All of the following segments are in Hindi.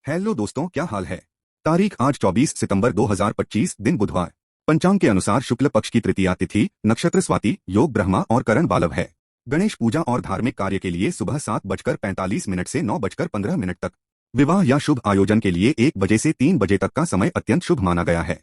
हेलो दोस्तों, क्या हाल है। तारीख आज 24 सितंबर 2025, दिन बुधवार। पंचांग के अनुसार शुक्ल पक्ष की तृतीया तिथि, नक्षत्र स्वाति, योग ब्रह्मा और करण बालव है। गणेश पूजा और धार्मिक कार्य के लिए सुबह 7:45 से 9:15 तक। विवाह या शुभ आयोजन के लिए 1 बजे से 3 बजे तक का समय अत्यंत शुभ माना गया है।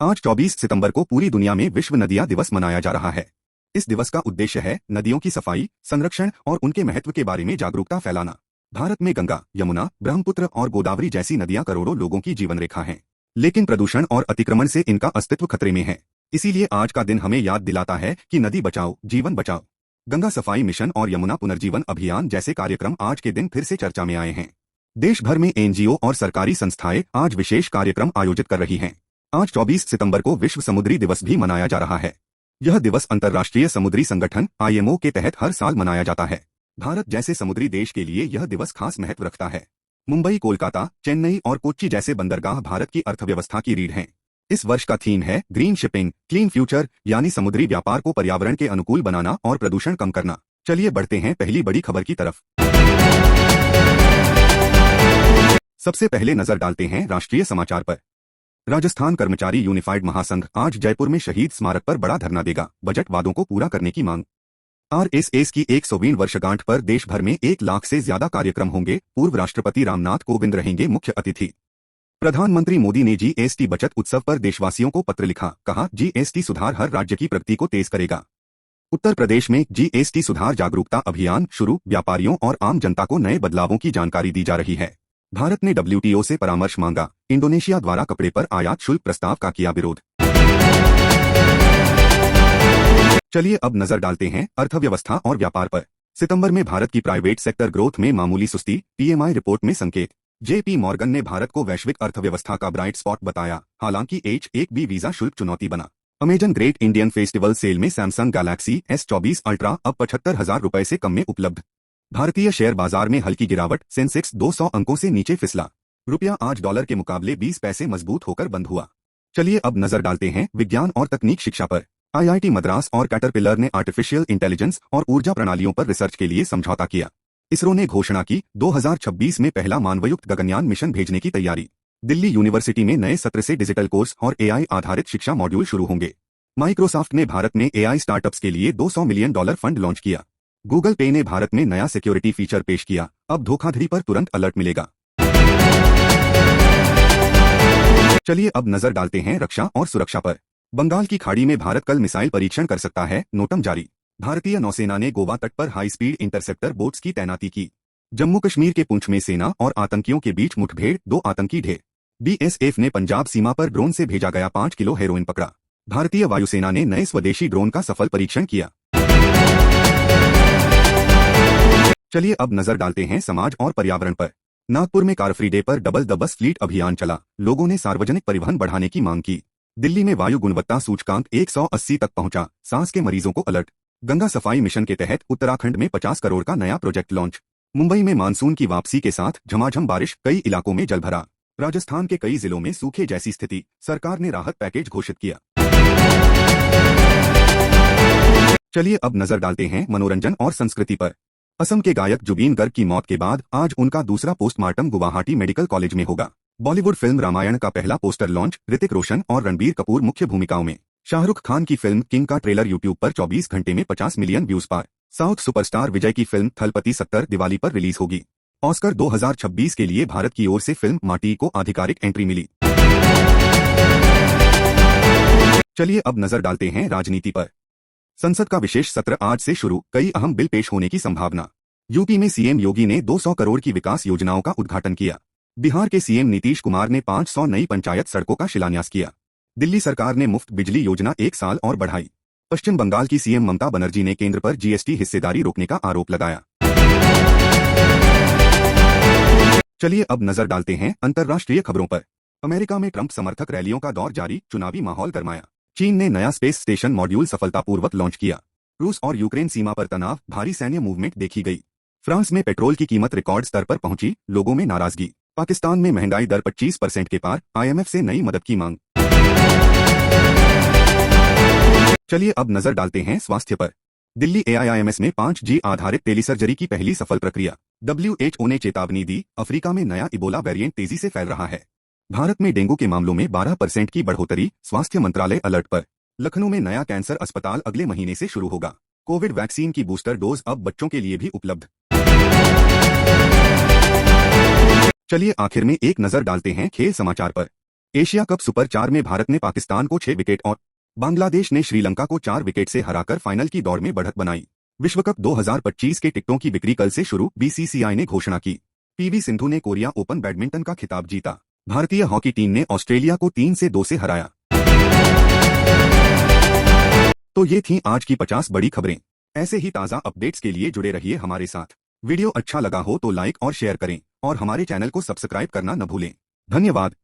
आज 24 सितंबर को पूरी दुनिया में विश्व नदियां दिवस मनाया जा रहा है। इस दिवस का उद्देश्य है नदियों की सफाई, संरक्षण और उनके महत्व के बारे में जागरूकता फैलाना। भारत में गंगा, यमुना, ब्रह्मपुत्र और गोदावरी जैसी नदियां करोड़ों लोगों की जीवन रेखा हैं। लेकिन प्रदूषण और अतिक्रमण से इनका अस्तित्व खतरे में है। इसीलिए आज का दिन हमें याद दिलाता है कि नदी बचाओ, जीवन बचाओ। गंगा सफाई मिशन और यमुना पुनर्जीवन अभियान जैसे कार्यक्रम आज के दिन फिर से चर्चा में आए हैं। देश भर में एनजीओ और सरकारी संस्थाएं आज विशेष कार्यक्रम आयोजित कर रही हैं। आज 24 सितंबर को विश्व समुद्री दिवस भी मनाया जा रहा है। यह दिवस अंतर्राष्ट्रीय समुद्री संगठन IMO के तहत हर साल मनाया जाता है। भारत जैसे समुद्री देश के लिए यह दिवस खास महत्व रखता है। मुंबई, कोलकाता, चेन्नई और कोच्चि जैसे बंदरगाह भारत की अर्थव्यवस्था की रीढ़ हैं। इस वर्ष का थीम है ग्रीन शिपिंग, क्लीन फ्यूचर, यानी समुद्री व्यापार को पर्यावरण के अनुकूल बनाना और प्रदूषण कम करना। चलिए बढ़ते हैं पहली बड़ी खबर की तरफ। सबसे पहले नजर डालते हैं राष्ट्रीय समाचार पर। राजस्थान कर्मचारी यूनिफाइड महासंघ आज जयपुर में शहीद स्मारक पर बड़ा धरना देगा। बजट वादों को पूरा करने की मांग। RSS की 120वीं वर्षगांठ पर देश भर में 1 लाख से ज्यादा कार्यक्रम होंगे। पूर्व राष्ट्रपति रामनाथ कोविंद रहेंगे मुख्य अतिथि। प्रधानमंत्री मोदी ने GST बचत उत्सव पर देशवासियों को पत्र लिखा। कहा, GST सुधार हर राज्य की प्रगति को तेज करेगा। उत्तर प्रदेश में GST सुधार जागरूकता अभियान शुरू। व्यापारियों और आम जनता को नए बदलावों की जानकारी दी जा रही है। भारत ने WTO से परामर्श मांगा। इंडोनेशिया द्वारा कपड़े पर आयात शुल्क प्रस्ताव का किया विरोध। चलिए अब नजर डालते हैं अर्थव्यवस्था और व्यापार पर। सितंबर में भारत की प्राइवेट सेक्टर ग्रोथ में मामूली सुस्ती। PMI रिपोर्ट में संकेत। JP मॉर्गन ने भारत को वैश्विक अर्थव्यवस्था का ब्राइट स्पॉट बताया। हालांकि H-1B वीजा शुल्क चुनौती बना। Amazon great Indian festival sale में सैमसंग गैलेक्सी S24 अल्ट्रा अब 75,000 रुपए से कम में उपलब्ध। भारतीय शेयर बाजार में हल्की गिरावट। सेंसेक्स 200 अंकों से नीचे फिसला। रुपया आज डॉलर के मुकाबले 20 पैसे मजबूत होकर बंद हुआ। चलिए अब नजर डालते हैं विज्ञान और तकनीक शिक्षा पर। IIT मद्रास और कैटरपिलर ने आर्टिफिशियल इंटेलिजेंस और ऊर्जा प्रणालियों पर रिसर्च के लिए समझौता किया। इसरो ने घोषणा की 2026 में पहला मानवयुक्त गगनयान मिशन भेजने की तैयारी। दिल्ली यूनिवर्सिटी में नए सत्र से डिजिटल कोर्स और AI आधारित शिक्षा मॉड्यूल शुरू होंगे। माइक्रोसॉफ्ट ने भारत में AI स्टार्टअप्स के लिए $200 मिलियन फंड लॉन्च किया। गूगल पे ने भारत में नया सिक्योरिटी फीचर पेश किया। अब धोखाधड़ी पर तुरंत अलर्ट मिलेगा। चलिए अब नजर डालते हैं रक्षा और सुरक्षा पर। बंगाल की खाड़ी में भारत कल मिसाइल परीक्षण कर सकता है। नोटम जारी। भारतीय नौसेना ने गोवा तट पर हाई स्पीड इंटरसेप्टर बोट्स की तैनाती की। जम्मू कश्मीर के पुंछ में सेना और आतंकियों के बीच मुठभेड़। 2 आतंकी ढेर। BSF ने पंजाब सीमा पर ड्रोन से भेजा गया 5 किलो हेरोइन पकड़ा। भारतीय वायुसेना ने नए स्वदेशी ड्रोन का सफल परीक्षण किया। चलिए अब नजर डालते हैं समाज और पर्यावरण पर। नागपुर में कार फ्री डे पर डबल द बस फ्लीट अभियान चला। लोगों ने सार्वजनिक परिवहन बढ़ाने की मांग की। दिल्ली में वायु गुणवत्ता सूचकांक 180 तक पहुंचा। सांस के मरीजों को अलर्ट। गंगा सफाई मिशन के तहत उत्तराखंड में 50 करोड़ का नया प्रोजेक्ट लॉन्च। मुंबई में मानसून की वापसी के साथ झमाझम बारिश। कई इलाकों में जलभरा। राजस्थान के कई जिलों में सूखे जैसी स्थिति। सरकार ने राहत पैकेज घोषित किया। चलिए अब नजर डालते हैं मनोरंजन और संस्कृति पर। असम के गायक जुबीन गर्ग की मौत के बाद आज उनका दूसरा पोस्टमार्टम गुवाहाटी मेडिकल कॉलेज में होगा। बॉलीवुड फिल्म रामायण का पहला पोस्टर लॉन्च। ऋतिक रोशन और रणबीर कपूर मुख्य भूमिकाओं में। शाहरुख खान की फिल्म किंग का ट्रेलर यूट्यूब पर 24 घंटे में 50 मिलियन व्यूज पार। साउथ सुपरस्टार विजय की फिल्म थलपति 70 दिवाली पर रिलीज होगी। ऑस्कर 2026 के लिए भारत की ओर से फिल्म माटी को आधिकारिक एंट्री मिली। चलिए अब नजर डालते हैं राजनीति पर। संसद का विशेष सत्र आज से शुरू। कई अहम बिल पेश होने की संभावना। यूपी में CM योगी ने 200 करोड़ की विकास योजनाओं का उद्घाटन किया। बिहार के CM नीतीश कुमार ने 500 नई पंचायत सड़कों का शिलान्यास किया। दिल्ली सरकार ने मुफ्त बिजली योजना 1 साल और बढ़ाई। पश्चिम बंगाल की CM ममता बनर्जी ने केंद्र पर GST हिस्सेदारी रोकने का आरोप लगाया। चलिए अब नजर डालते हैं अंतर्राष्ट्रीय खबरों पर। अमेरिका में ट्रंप समर्थक रैलियों का दौर जारी। चुनावी माहौल गरमाया। चीन ने नया स्पेस स्टेशन मॉड्यूल सफलतापूर्वक लॉन्च किया। रूस और यूक्रेन सीमा पर तनाव। भारी सैन्य मूवमेंट देखी गई। फ्रांस में पेट्रोल की कीमत रिकॉर्ड स्तर पर पहुंची। लोगों में नाराजगी। पाकिस्तान में महंगाई दर 25% के पार। IMF से नई मदद की मांग। चलिए अब नजर डालते हैं स्वास्थ्य पर। दिल्ली AIIMS में 5G आधारित टेलीसर्जरी की पहली सफल प्रक्रिया। WHO ने चेतावनी दी, अफ्रीका में नया इबोला वेरिएंट तेजी से फैल रहा है। भारत में डेंगू के मामलों में 12% की बढ़ोतरी, स्वास्थ्य मंत्रालय अलर्ट पर। लखनऊ में नया कैंसर अस्पताल अगले महीने से शुरू होगा। कोविड वैक्सीन की बूस्टर डोज अब बच्चों के लिए भी उपलब्ध। चलिए आखिर में एक नजर डालते हैं खेल समाचार पर। एशिया कप सुपर 4 में भारत ने पाकिस्तान को 6 विकेट और बांग्लादेश ने श्रीलंका को 4 विकेट से हराकर फाइनल की दौड़ में बढ़त बनाई। विश्व कप 2025 के टिकटों की बिक्री कल से शुरू, बीसीसीआई ने घोषणा की। पीवी सिंधु ने कोरिया ओपन बैडमिंटन का खिताब जीता। भारतीय हॉकी टीम ने ऑस्ट्रेलिया को 3-2 से हराया। तो ये थीं आज की 50 बड़ी खबरें। ऐसे ही ताज़ा अपडेट्स के लिए जुड़े रहिए हमारे साथ। वीडियो अच्छा लगा हो तो लाइक और शेयर करें और हमारे चैनल को सब्सक्राइब करना न भूलें। धन्यवाद।